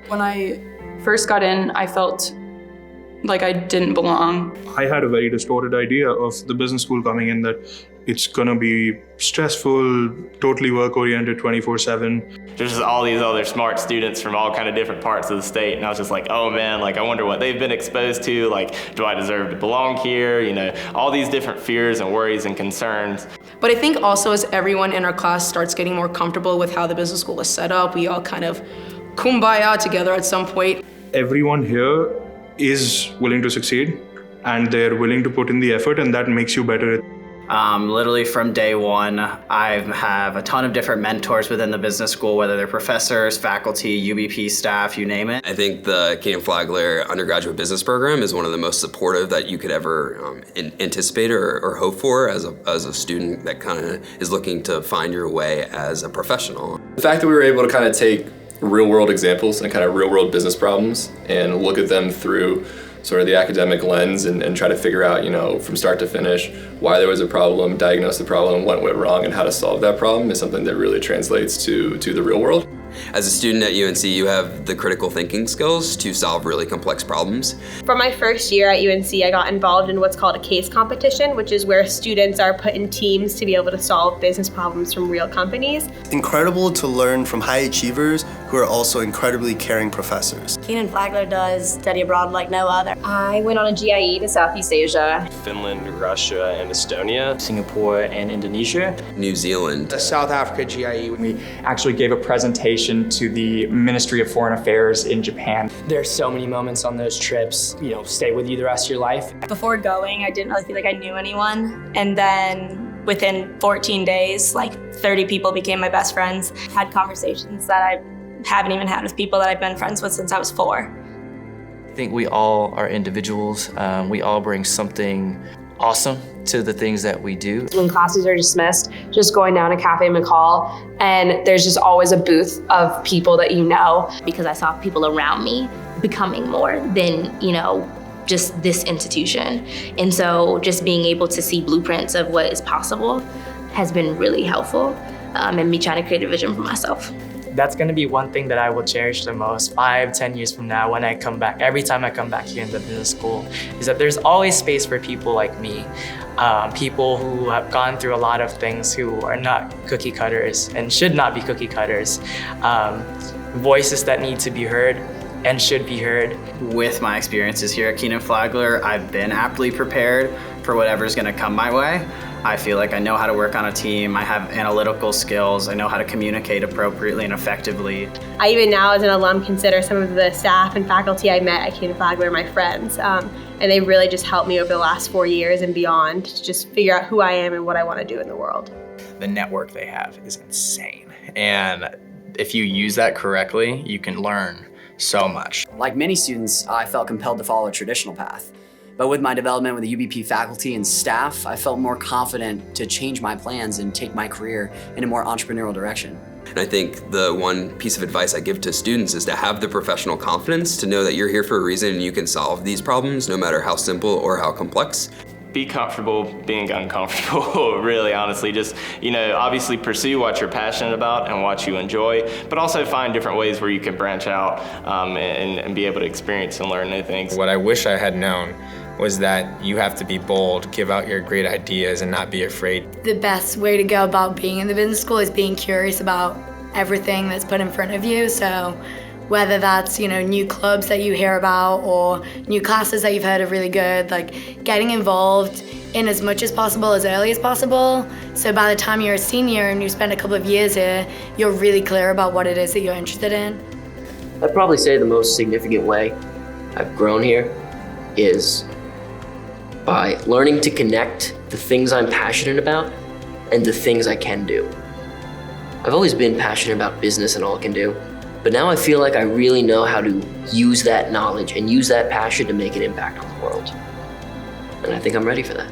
When I first got in, I felt like I didn't belong. I had a very distorted idea of the business school coming in, that it's gonna be stressful, totally work-oriented 24/7. There's just all these other smart students from all kind of different parts of the state, and I was just like, oh man, like I wonder what they've been exposed to, like do I deserve to belong here, you know, all these different fears and worries and concerns. But I think also as everyone in our class starts getting more comfortable with how the business school is set up, we all kind of kumbaya together at some point. Everyone here is willing to succeed, and they're willing to put in the effort, and that makes you better. Literally from day one, I have a ton of different mentors within the business school, whether they're professors, faculty, UBP staff, you name it. I think the Kenan-Flagler undergraduate business program is one of the most supportive that you could ever anticipate or hope for as a student that kind of is looking to find your way as a professional. The fact that we were able to kind of take real world examples and kind of real world business problems and look at them through sort of the academic lens and try to figure out, you know, from start to finish, why there was a problem, diagnose the problem, what went wrong, and how to solve that problem is something that really translates to the real world. As a student at UNC, you have the critical thinking skills to solve really complex problems. For my first year at UNC, I got involved in what's called a case competition, which is where students are put in teams to be able to solve business problems from real companies. Incredible to learn from high achievers who are also incredibly caring professors. Kenan-Flagler does study abroad like no other. I went on a GIE to Southeast Asia. Finland, Russia, and Estonia. Singapore and Indonesia. New Zealand. The South Africa GIE. We actually gave a presentation to the Ministry of Foreign Affairs in Japan. There's so many moments on those trips, you know, stay with you the rest of your life. Before going, I didn't really feel like I knew anyone. And then within 14 days, like 30 people became my best friends. Had conversations that I haven't even had with people that I've been friends with since I was 4. I think we all are individuals. We all bring something awesome to the things that we do. When classes are dismissed, just going down to Cafe McCall, and there's just always a booth of people that you know. Because I saw people around me becoming more than, you know, just this institution. And so just being able to see blueprints of what is possible has been really helpful, and me trying to create a vision for myself. That's gonna be one thing that I will cherish the most 5-10 years from now when I come back. Every time I come back here in the business school, is that there's always space for people like me. People who have gone through a lot of things, who are not cookie cutters and should not be cookie cutters. Voices that need to be heard and should be heard. With my experiences here at Kenan-Flagler, I've been aptly prepared for whatever's gonna come my way. I feel like I know how to work on a team, I have analytical skills, I know how to communicate appropriately and effectively. I even now as an alum consider some of the staff and faculty I met at Kenan-Flagler my friends. And they really just helped me over the last 4 years and beyond to just figure out who I am and what I want to do in the world. The network they have is insane. And if you use that correctly, you can learn so much. Like many students, I felt compelled to follow a traditional path. But with my development with the UBP faculty and staff, I felt more confident to change my plans and take my career in a more entrepreneurial direction. And I think the one piece of advice I give to students is to have the professional confidence to know that you're here for a reason and you can solve these problems no matter how simple or how complex. Be comfortable being uncomfortable, really, honestly. Just, you know, obviously pursue what you're passionate about and what you enjoy, but also find different ways where you can branch out and be able to experience and learn new things. What I wish I had known was that you have to be bold, give out your great ideas, and not be afraid. The best way to go about being in the business school is being curious about everything that's put in front of you. So whether that's, you know, new clubs that you hear about or new classes that you've heard are really good, like getting involved in as much as possible, as early as possible. So by the time you're a senior and you spend a couple of years here, you're really clear about what it is that you're interested in. I'd probably say the most significant way I've grown here is by learning to connect the things I'm passionate about and the things I can do. I've always been passionate about business and all it can do, but now I feel like I really know how to use that knowledge and use that passion to make an impact on the world. And I think I'm ready for that.